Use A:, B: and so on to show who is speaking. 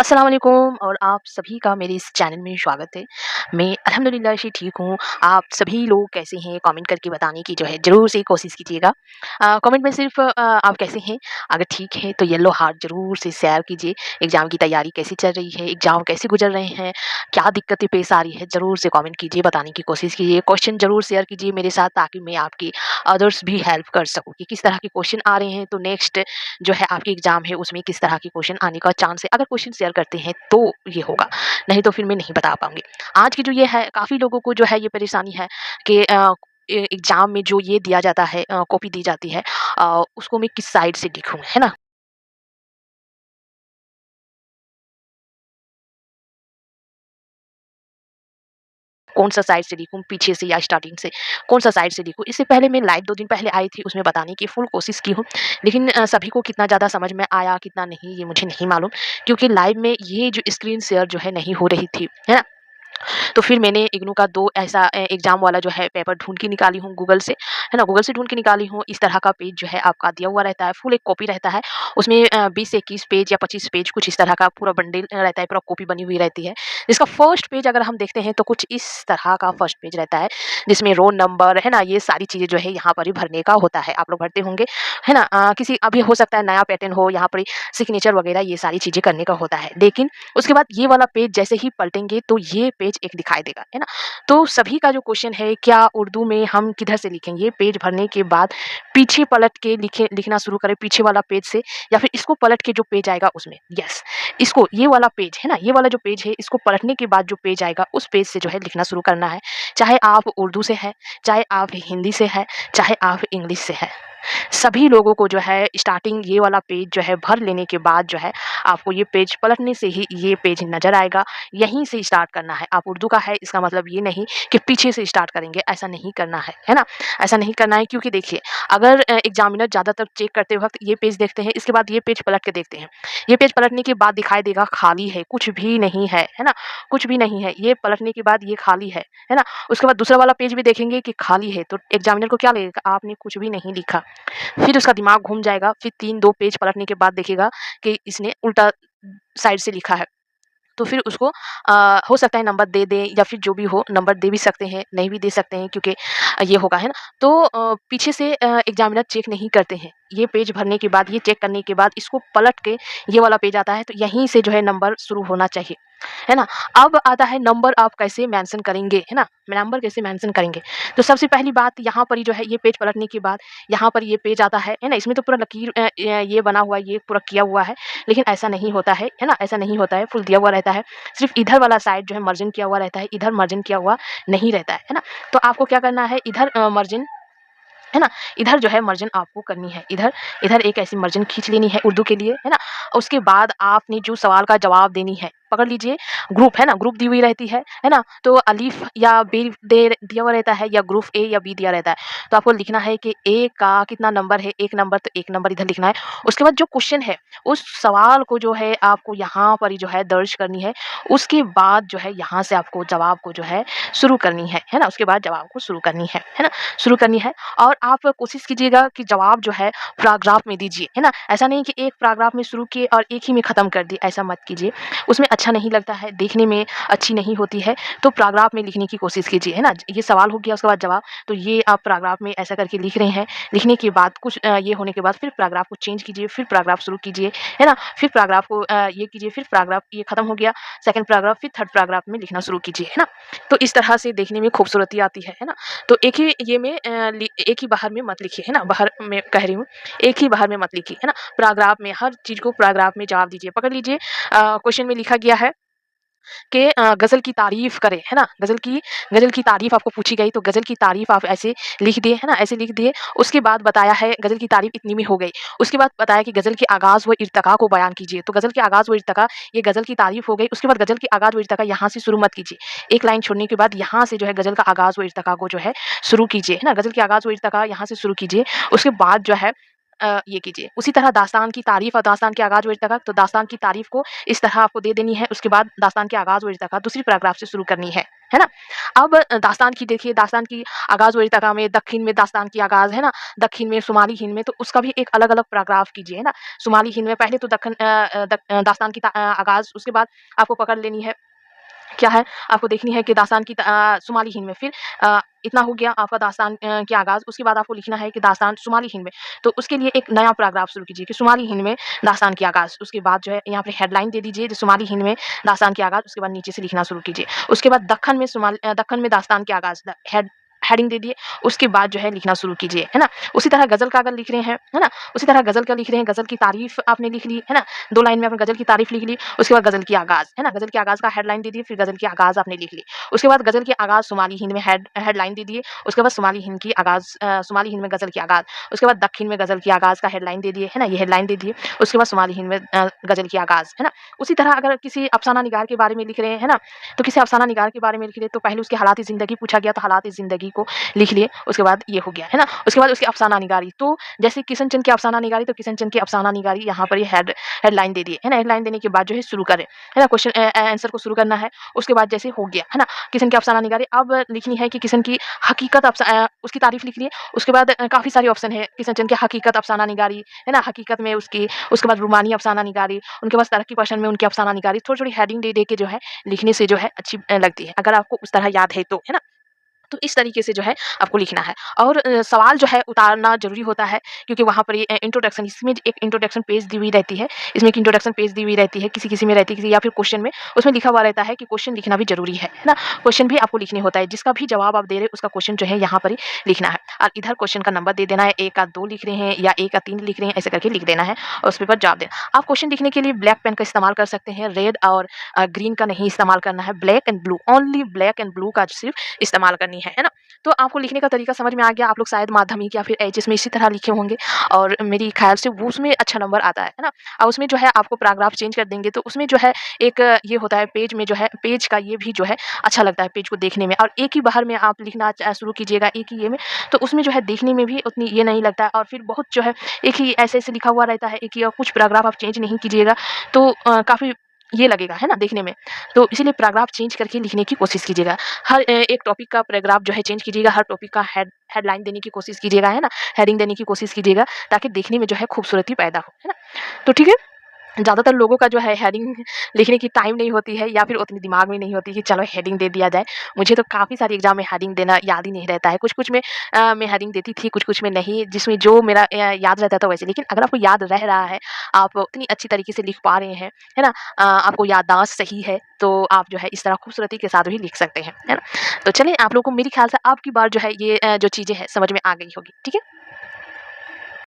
A: अस्सलाम वालेकुम और आप सभी का मेरे इस चैनल में स्वागत है। मैं अल्हम्दुलिल्लाह से ठीक हूँ। आप सभी लोग कैसे हैं? कमेंट करके बताने की जो है ज़रूर से कोशिश कीजिएगा। कमेंट में सिर्फ़ आप कैसे हैं? अगर ठीक है तो येलो हार्ट ज़रूर से शेयर कीजिए। एग्ज़ाम की तैयारी कैसी चल रही है? एग्ज़ाम कैसे गुज़र रहे हैं? क्या दिक्कतें पेश आ रही है? ज़रूर से कमेंट कीजिए, बताने की कोशिश कीजिए। क्वेश्चन ज़रूर शेयर कीजिए मेरे साथ ताकि मैं आपकी अदर्स भी हेल्प कर सकूँ कि किस तरह के क्वेश्चन आ रहे हैं, तो नेक्स्ट जो है आपकी एग्ज़ाम है उसमें किस तरह के क्वेश्चन आने का चांस है। अगर क्वेश्चन शेयर करते हैं तो ये होगा, नहीं तो फिर मैं नहीं बता पाऊँगी। आज की जो ये है काफ़ी लोगों को जो है ये परेशानी है कि एग्ज़ाम में जो ये दिया जाता है कॉपी दी जाती है उसको मैं किस साइड से लिखूँ, है ना? कौन-सा साइड से लिखूँ, पीछे से या स्टार्टिंग से, कौन-सा साइड से लिखूँ? इससे पहले मैं लाइव 2 दिन पहले आई थी, उसमें बताने की फुल कोशिश की हूँ। लेकिन सभी को कितना ज़्यादा समझ में आया, कितना नहीं, ये मुझे नहीं मालूम क्योंकि लाइव में ये जो स्क्रीन शेयर जो है नहीं हो रही थी, है ना? तो फिर मैंने इग्नू का 2 ऐसा एग्ज़ाम वाला जो है पेपर ढूँढ के निकाली हूँ गूगल से, है ना? गूगल से ढूँढ के निकाली हूँ। इस तरह का पेज जो है आपका दिया हुआ रहता है, फुल एक कॉपी रहता है। उसमें 20 से 21 पेज या 25 पेज कुछ इस तरह का पूरा बंडल रहता है, पूरा कॉपी बनी हुई रहती है। जिसका फर्स्ट पेज अगर हम देखते हैं तो कुछ इस तरह का फर्स्ट पेज रहता है, जिसमें रोल नंबर, है ना? ये सारी चीज़ें जो है यहाँ पर ही भरने का होता है। आप लोग भरते होंगे, है ना? किसी अभी हो सकता है नया पैटर्न हो, यहाँ पर सिग्नेचर वगैरह ये सारी चीज़ें करने का होता है। लेकिन उसके बाद ये वाला पेज जैसे ही पलटेंगे तो ये पेज एक दिखाई देगा, है ना? तो सभी का जो क्वेश्चन है क्या उर्दू में हम किधर से लिखेंगे? पेज भरने के बाद पीछे पलट के लिखना शुरू करें पीछे वाला पेज से या फिर इसको पलट के जो पेज आएगा उसमें? यस, इसको ये वाला पेज है ना, ये वाला जो पेज है इसको पलटने के बाद जो पेज आएगा उस पेज से जो है लिखना शुरू करना है। चाहे आप उर्दू से हैं, चाहे आप हिंदी से हैं, चाहे आप इंग्लिश से हैं। सभी लोगों को जो है स्टार्टिंग ये वाला पेज जो है भर लेने के बाद जो है आपको ये पेज पलटने से ही ये पेज नज़र आएगा। यहीं से स्टार्ट करना है। आप उर्दू का है इसका मतलब ये नहीं कि पीछे से स्टार्ट करेंगे, ऐसा नहीं करना है ना? ऐसा नहीं करना है क्योंकि देखिए अगर एग्ज़ामिनर ज़्यादातर चेक करते वक़्त ये पेज देखते हैं, इसके बाद ये पेज पलट के देखते हैं। ये पेज पलटने के बाद दिखाई देगा खाली है, कुछ भी नहीं है ना? कुछ भी नहीं है। ये पलटने के बाद ये खाली है ना? उसके बाद दूसरा वाला पेज भी देखेंगे कि खाली है, तो एग्ज़ामिनर को क्या लगेगा आपने कुछ भी नहीं लिखा। फिर उसका दिमाग घूम जाएगा, फिर 3-2 पेज पलटने के बाद देखेगा कि इसने उल्टा साइड से लिखा है। तो फिर उसको हो सकता है नंबर दे दें या फिर जो भी हो नंबर दे भी सकते हैं, नहीं भी दे सकते हैं क्योंकि ये होगा, है ना? तो पीछे से एग्ज़ामिनर चेक नहीं करते हैं। ये पेज भरने के बाद, ये चेक करने के बाद इसको पलट के ये वाला पेज आता है, तो यहीं से जो है नंबर शुरू होना चाहिए, है ना? अब आता है नंबर आप कैसे मेंशन करेंगे, है ना? नंबर कैसे मेंशन करेंगे? तो सबसे पहली बात यहाँ पर ही जो है ये पेज पलटने के बाद यहाँ पर ये पेज आता है ना? इसमें तो पूरा लकीर ये बना हुआ है, ये पूरा किया हुआ है, लेकिन ऐसा नहीं होता है ना? ऐसा नहीं होता है, फुल दिया हुआ रहता है। सिर्फ़ इधर वाला साइड जो है मार्जिन किया हुआ रहता है, इधर मार्जिन किया हुआ नहीं रहता है ना? तो आपको क्या करना है इधर मार्जिन है ना? इधर जो है मार्जिन आपको करनी है। इधर इधर एक ऐसी मार्जिन खींच लेनी है उर्दू के लिए, है ना? उसके बाद आपने जो सवाल का जवाब देनी है, पकड़ लीजिए ग्रुप है ना, ग्रुप दी हुई रहती है ना? तो अलिफ या बे दे दिया हुआ रहता है या ग्रुप ए या बी दिया रहता है। तो आपको लिखना है कि ए का कितना नंबर है, 1 नंबर तो 1 नंबर इधर लिखना है। उसके बाद जो क्वेश्चन है, उस सवाल को जो है आपको यहाँ पर ही जो है दर्ज करनी है। उसके बाद जो है यहाँ से आपको जवाब को जो है शुरू करनी है ना? उसके बाद जवाब को शुरू करनी है ना? शुरू करनी है और आप कोशिश कीजिएगा कि जवाब जो है पैराग्राफ में दीजिए, है ना? ऐसा नहीं कि एक पैराग्राफ में शुरू किए और एक ही में ख़त्म कर दिए, ऐसा मत कीजिए। उसमें अच्छा नहीं लगता है, देखने में अच्छी नहीं होती है, तो पैराग्राफ में लिखने की कोशिश कीजिए, है ना? ये सवाल हो गया उसके बाद जवाब, तो ये आप पैराग्राफ में ऐसा करके लिख रहे हैं, लिखने के बाद कुछ ये होने के बाद फिर पैराग्राफ को चेंज कीजिए, फिर पैराग्राफ शुरू कीजिए, है ना? फिर पैराग्राफ को ये कीजिए, फिर पैराग्राफ ये ख़त्म हो गया, सेकंड पैराग्राफ फिर थर्ड पैराग्राफ में लिखना शुरू कीजिए, है ना? तो इस तरह से देखने में खूबसूरती आती है ना? तो एक ही ये में एक ही बाहर में मत लिखिए, है ना? बाहर में कह रही हूँ, एक ही बाहर में मत लिखिए, है ना? पैराग्राफ में हर चीज़ को पैराग्राफ में जवाब दीजिए। पकड़ लीजिए क्वेश्चन में लिखा गया है कि गज़ल की तारीफ़ करें, है ना? गज़ल की तारीफ़ आपको पूछी गई, तो गज़ल की तारीफ़ आप ऐसे लिख दिए, है ना? ऐसे लिख दिए। उसके बाद बताया है गज़ल की तारीफ़ इतनी में हो गई। उसके बाद बताया कि गज़ल के आगाज़ व इर्तिका को बयान कीजिए। तो गज़ल के आगाज़ व इर्तिका, ये गज़ल की तारीफ़ हो गई। उसके बाद गज़ल के आगाज़ व इर्तिका यहाँ से शुरू मत कीजिए। एक लाइन छोड़ने के बाद यहाँ से जो है गज़ल का आगाज़ व इर्तिका को जो है शुरू कीजिए, है ना? गज़ल के आगाज़ व इर्तिका यहाँ से शुरू कीजिए। उसके बाद जो है ये कीजिए। उसी तरह दास्तान की तारीफ़ और दास्तान के आगाज़ व इर्तिक़ा, तो दास्तान की तारीफ़ को इस तरह आपको दे देनी है, उसके बाद दास्तान के आगाज़ व इर्तिक़ा दूसरी पैराग्राफ से शुरू करनी है ना? अब दास्तान की देखिए, दास्तान की आगाज़ व इर्तिक़ा में दक्षिण में दास्तान की आगाज़ है ना, दक्षिण में शुमाली हिंद में, तो उसका भी एक अलग-अलग पैराग्राफ कीजिए, है ना? शुमाली हिंद में पहले तो दास्तान की आगाज़, उसके बाद आपको पकड़ लेनी है, क्या है, आपको देखनी है कि दास्तान की शुमाली हिंद में, फिर इतना हो गया आपका दास्तान की आगाज़, उसके बाद आपको लिखना है कि दास्तान शुमाली हिंद में, तो उसके लिए एक नया पैराग्राफ शुरू कीजिए कि शुमाली हिंद में दास्तान की आगाज़, उसके बाद जो है यहाँ पे हेडलाइन दे दीजिए जो शुमाली हिंद में दास्तान की आगाज़, उसके बाद नीचे से लिखना शुरू कीजिए। उसके बाद दक्खन में दास्तान की आगाज़, हेडिंग दे दिए, उसके बाद जो है लिखना शुरू कीजिए, है ना? उसी तरह गज़ल का अगर लिख रहे हैं, है ना? उसी तरह गज़ल का लिख रहे हैं, गज़ल की तारीफ़ आपने लिख ली, है ना? 2 लाइन में आपने गज़ल की तारीफ़ लिख ली, उसके बाद गज़ल की आगाज़, है ना? गज़ल की आगाज़ का हेडलाइन दे दिए, फिर गज़ल की आगाज़ आपने लिख ली। उसके बाद गज़ल की आगाज़ शुमाली हिंद में हेडलाइन दे दिए, उसके बाद शुमाली हिंद की आगाज़, शुमाली हिंद में गज़ल की आगाज़, उसके बाद दक्षिण में गज़ल की आगाज़ का हेडलाइन दे दिए, है ना? ये हेडलाइन दे दिए, उसके बाद शुमाली हिंद में गज़ल की आगाज़, है ना? उसी तरह अगर किसी अफ़साना निगार के बारे में लिख रहे हैं, है ना? तो किसी अफ़साना निगार के बारे में लिख रहे हैं, तो पहले उसके हालात-ए-ज़िंदगी पूछा गया, तो हालात-ए-ज़िंदगी को लिख लिए, उसके बाद ये हो गया, है ना? उसके बाद उसकी अफ़साना निगारी, तो जैसे किशन चंद की अफ़साना निगारी, तो किशन चंद की अफ़साना निगारी यहाँ पर ये हेडलाइन दे दिए, है ना? हेडलाइन देने के बाद जो है शुरू करें, है ना? क्वेश्चन आंसर को शुरू करना है, उसके बाद जैसे हो गया, है ना? किशन की अफ़साना निगारी, अब लिखनी है कि किशन की हकीकत उसकी तारीफ़ लिख लिए, उसके बाद काफ़ी सारे ऑप्शन है, किशन चंद की हकीकत अफ़साना निगारी, है ना? हकीकत में उसकी, उसके बाद रूमानी अफ़साना निगारी, उनके पास तरक्की पर्सन में उनकी अफ़साना निगारी, थोड़ी-थोड़ी हेडिंग दे के जो है लिखने से जो है अच्छी लगती है, अगर आपको उस तरह याद है तो, है ना? तो इस तरीके से जो है आपको लिखना है और सवाल जो है उतारना ज़रूरी होता है क्योंकि वहाँ पर ये इंट्रोडक्शन, इसमें एक इंट्रोडक्शन पेज दी हुई रहती है, इसमें एक इंट्रोडक्शन पेज दी हुई रहती है, किसी-किसी में रहती है या फिर क्वेश्चन में, उसमें लिखा हुआ रहता है कि क्वेश्चन लिखना भी ज़रूरी है ना? क्वेश्चन भी आपको लिखने होता है, जिसका भी जवाब आप दे रहे हैं उसका क्वेश्चन जो है यहाँ पर ही लिखना है और इधर क्वेश्चन का नंबर दे देना है, 1 का 2 लिख रहे हैं या 1 का 3 लिख रहे हैं, ऐसे करके लिख देना है और उस पेपर जवाब देना। आप क्वेश्चन लिखने के लिए ब्लैक पेन का इस्तेमाल कर सकते हैं, रेड और ग्रीन का नहीं इस्तेमाल करना है, black and blue, only black and blue का सिर्फ इस्तेमाल करनी है ना? तो आपको लिखने का तरीका समझ में आ गया, आप लोग शायद माध्यमिक या फिर एचएस में इसी तरह लिखे होंगे और मेरी ख्याल से वो उसमें अच्छा नंबर आता है ना? और उसमें जो है आपको पैराग्राफ चेंज कर देंगे तो उसमें जो है एक ये होता है पेज में जो है पेज का ये भी जो है अच्छा लगता है पेज को देखने में और एक ही बार में आप लिखना शुरू कीजिएगा एक ही ये में, तो उसमें जो है देखने में भी उतनी ये नहीं लगता है और फिर बहुत जो है एक ही ऐसे-ऐसे लिखा हुआ रहता है, एक ही और कुछ पैराग्राफ आप चेंज नहीं कीजिएगा तो काफ़ी ये लगेगा, है ना, देखने में। तो इसीलिए पैराग्राफ चेंज करके लिखने की कोशिश कीजिएगा। हर एक टॉपिक का पैराग्राफ जो है चेंज कीजिएगा, हर टॉपिक का हेडलाइन देने की कोशिश कीजिएगा, है ना? हेडिंग देने की कोशिश कीजिएगा ताकि देखने में जो है खूबसूरती पैदा हो, है ना? तो ठीक है? ज़्यादातर लोगों का जो है हेडिंग लिखने की टाइम नहीं होती है या फिर उतनी दिमाग में नहीं होती कि चलो हेडिंग दे दिया जाए। मुझे तो काफ़ी सारे एग्ज़ाम में हेडिंग देना याद ही नहीं रहता है। कुछ-कुछ में मैं हेडिंग देती थी, कुछ-कुछ में नहीं, जिसमें जो मेरा याद रहता था वैसे। लेकिन अगर आपको याद रह रहा है, आप उतनी अच्छी तरीके से लिख पा रहे हैं, है ना? आपको याददाश्त सही है, तो आप जो है इस तरह खूबसूरती के साथ भी लिख सकते हैं, है ना? तो चलिए आप लोगों को मेरे ख्याल से अब की बार जो है ये जो चीज़ें हैं समझ में आ गई होगी, ठीक है?